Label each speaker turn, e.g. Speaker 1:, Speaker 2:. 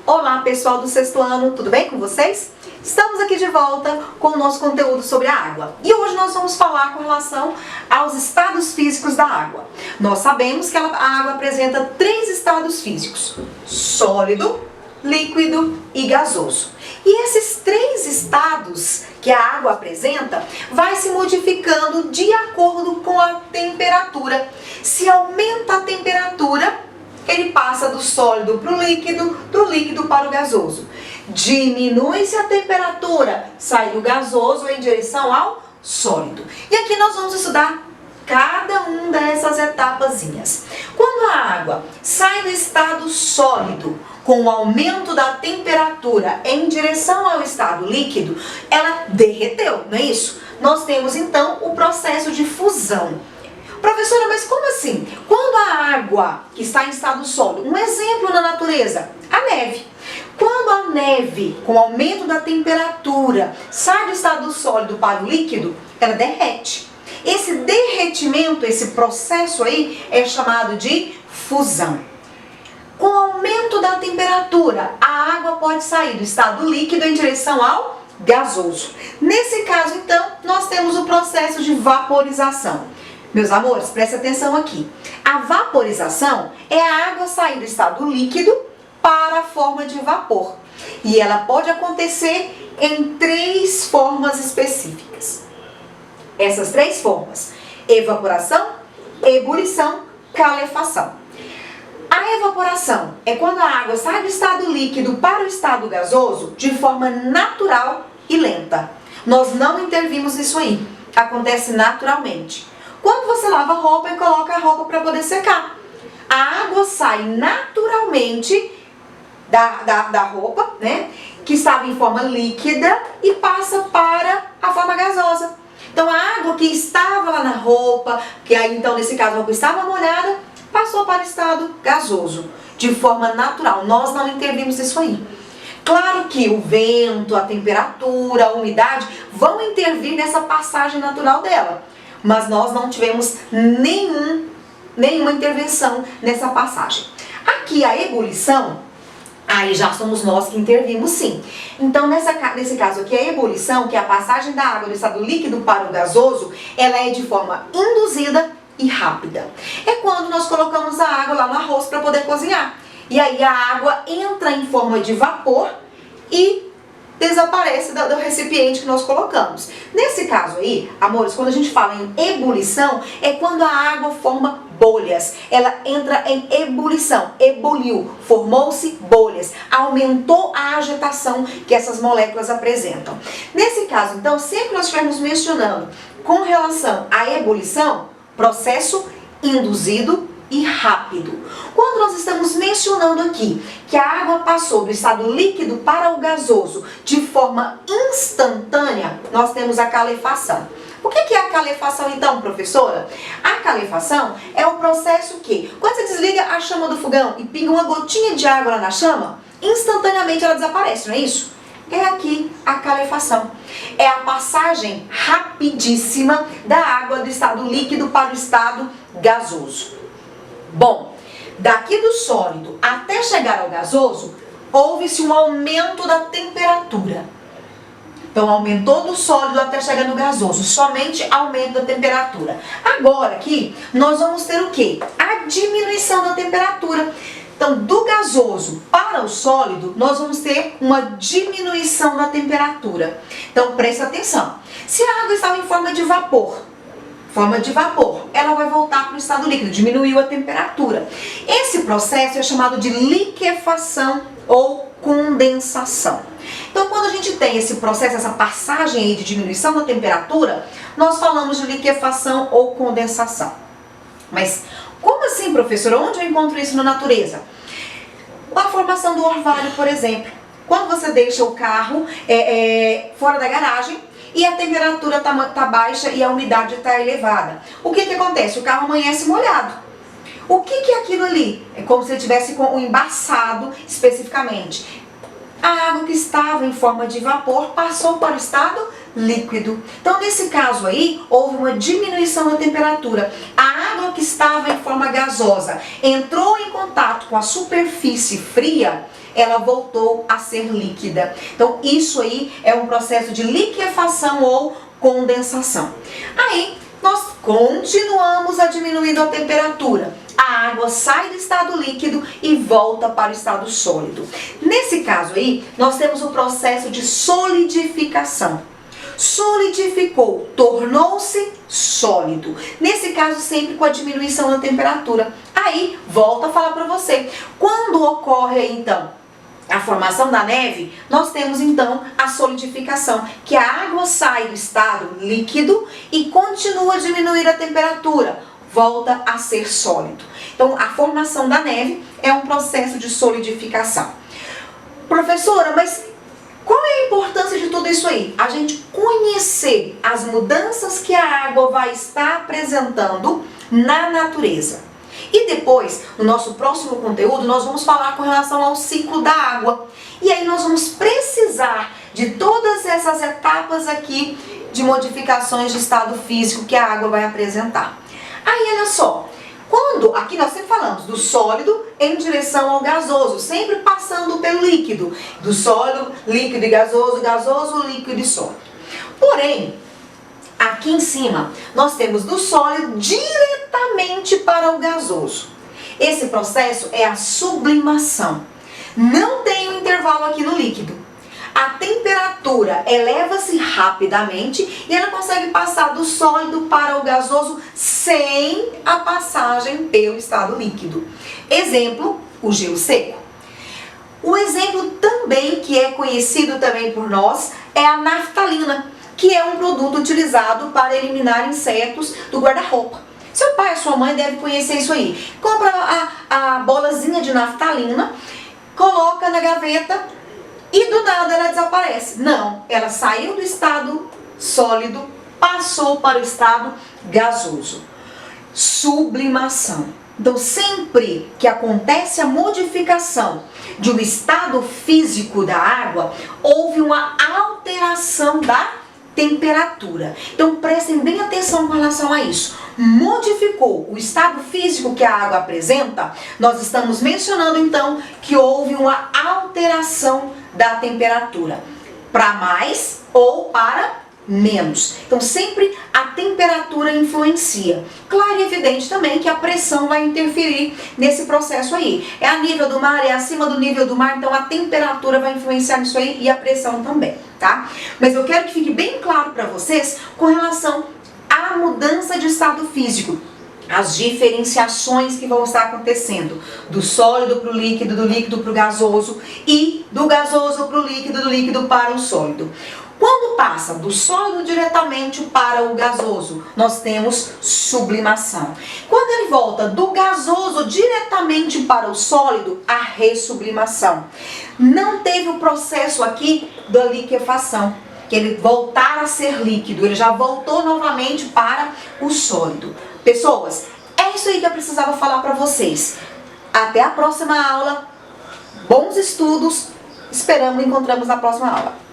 Speaker 1: Olá pessoal do sexto ano, tudo bem com vocês? Estamos aqui de volta com o nosso conteúdo sobre a água. E hoje nós vamos falar com relação aos estados físicos da água. Nós sabemos que a água apresenta 3 estados físicos: sólido, líquido e gasoso. E esses 3 estados que a água apresenta vai se modificando de acordo com a temperatura. Se aumenta a temperatura, ele passa do sólido para o líquido, do líquido para o gasoso. Diminui-se a temperatura, sai do gasoso em direção ao sólido. E aqui nós vamos estudar cada uma dessas etapazinhas. Quando a água sai do estado sólido, com o aumento da temperatura em direção ao estado líquido, ela derreteu, não é isso? Nós temos então o processo de fusão. Professora, mas como assim? Quando a água que está em estado sólido, um exemplo na natureza, a neve. Quando a neve, com o aumento da temperatura, sai do estado sólido para o líquido, ela derrete. Esse derretimento, esse processo aí, é chamado de fusão. Com o aumento da temperatura, a água pode sair do estado líquido em direção ao gasoso. Nesse caso, então, nós temos o processo de vaporização. Meus amores, preste atenção aqui. A vaporização é a água sair do estado líquido para a forma de vapor. E ela pode acontecer em 3 formas específicas. Essas 3 formas: evaporação, ebulição, calefação. A evaporação é quando a água sai do estado líquido para o estado gasoso de forma natural e lenta. Nós não intervimos nisso aí. Acontece naturalmente. Quando você lava a roupa e coloca a roupa para poder secar, a água sai naturalmente da roupa, né, que estava em forma líquida, e passa para a forma gasosa. Então a água que estava lá na roupa, que aí então nesse caso a roupa estava molhada, passou para o estado gasoso, de forma natural. Nós não intervimos nisso aí. Claro que o vento, a temperatura, a umidade vão intervir nessa passagem natural dela. Mas nós não tivemos nenhuma intervenção nessa passagem. Aqui a ebulição, aí já somos nós que intervimos sim. Então nesse caso aqui, a ebulição, que é a passagem da água do estado líquido para o gasoso, ela é de forma induzida e rápida. É quando nós colocamos a água lá no arroz para poder cozinhar. E aí a água entra em forma de vapor e desaparece do recipiente que nós colocamos. Nesse caso aí, amores, quando a gente fala em ebulição, é quando a água forma bolhas. Ela entra em ebulição, ebuliu, formou-se bolhas, aumentou a agitação que essas moléculas apresentam. Nesse caso, então, sempre nós estivermos mencionando com relação à ebulição, processo induzido e rápido. Quando nós estamos mencionando aqui que a água passou do estado líquido para o gasoso de forma instantânea, nós temos a calefação. O que é a calefação então, professora? A calefação é o processo que, quando você desliga a chama do fogão e pinga uma gotinha de água lá na chama, instantaneamente ela desaparece, não é isso? É aqui a calefação. É a passagem rapidíssima da água do estado líquido para o estado gasoso. Bom, daqui do sólido até chegar ao gasoso, houve-se um aumento da temperatura. Então, aumentou do sólido até chegar no gasoso, somente aumento da temperatura. Agora aqui, nós vamos ter o quê? A diminuição da temperatura. Então, do gasoso para o sólido, nós vamos ter uma diminuição da temperatura. Então, presta atenção. Se a água estava em forma de vapor, ela vai voltar para o estado líquido, diminuiu a temperatura. Esse processo é chamado de liquefação ou condensação. Então, quando a gente tem esse processo, essa passagem aí de diminuição da temperatura, nós falamos de liquefação ou condensação. Mas, como assim, professora? Onde eu encontro isso na natureza? A formação do orvalho, por exemplo. Quando você deixa o carro fora da garagem, e a temperatura está baixa e a umidade está elevada, o que acontece? O carro amanhece molhado. O que é aquilo ali? É como se ele tivesse com o embaçado especificamente. A água que estava em forma de vapor passou para o estado líquido. Então, nesse caso aí, houve uma diminuição da temperatura. A água que estava em forma gasosa entrou em contato com a superfície fria, ela voltou a ser líquida. Então, isso aí é um processo de liquefação ou condensação. Aí, nós continuamos a diminuindo a temperatura. A água sai do estado líquido e volta para o estado sólido. Nesse caso aí, nós temos o processo de solidificação. Solidificou, tornou-se sólido. Nesse caso, sempre com a diminuição da temperatura. Aí, volto a falar para você. Quando ocorre, então, a formação da neve, nós temos então a solidificação, que a água sai do estado líquido e continua a diminuir a temperatura, volta a ser sólido. Então, a formação da neve é um processo de solidificação. Professora, mas qual é a importância de tudo isso aí? A gente conhecer as mudanças que a água vai estar apresentando na natureza. E depois, no nosso próximo conteúdo, nós vamos falar com relação ao ciclo da água. E aí nós vamos precisar de todas essas etapas aqui de modificações de estado físico que a água vai apresentar. Aí, olha só, aqui nós sempre falamos do sólido em direção ao gasoso, sempre passando pelo líquido. Do sólido, líquido e gasoso, gasoso, líquido e sólido. Porém, aqui em cima, nós temos do sólido diretamente para o gasoso. Esse processo é a sublimação. Não tem um intervalo aqui no líquido. A temperatura eleva-se rapidamente e ela consegue passar do sólido para o gasoso sem a passagem pelo estado líquido. Exemplo, o gelo seco. O exemplo também que é conhecido também por nós é a naftalina, que é um produto utilizado para eliminar insetos do guarda-roupa. Seu pai ou sua mãe deve conhecer isso aí. Compra a bolazinha de naftalina, coloca na gaveta e do nada ela desaparece. Não, ela saiu do estado sólido, passou para o estado gasoso. Sublimação. Então, sempre que acontece a modificação de um estado físico da água, houve uma alteração da temperatura. Então prestem bem atenção com relação a isso. Modificou o estado físico que a água apresenta, nós estamos mencionando então que houve uma alteração da temperatura para mais ou para menos. Então sempre a temperatura influencia. Claro e evidente também que a pressão vai interferir nesse processo aí. É a nível do mar, é acima do nível do mar, então a temperatura vai influenciar nisso aí e a pressão também, tá? Mas eu quero que fique bem claro para vocês com relação à mudança de estado físico. As diferenciações que vão estar acontecendo do sólido para o líquido, do líquido para o gasoso e do gasoso para o líquido, do líquido para o sólido. Quando passa do sólido diretamente para o gasoso, nós temos sublimação. Quando ele volta do gasoso diretamente para o sólido, a ressublimação. Não teve o processo aqui da liquefação, que ele voltar a ser líquido, ele já voltou novamente para o sólido. Pessoas, é isso aí que eu precisava falar para vocês. Até a próxima aula. Bons estudos. Encontramos na próxima aula.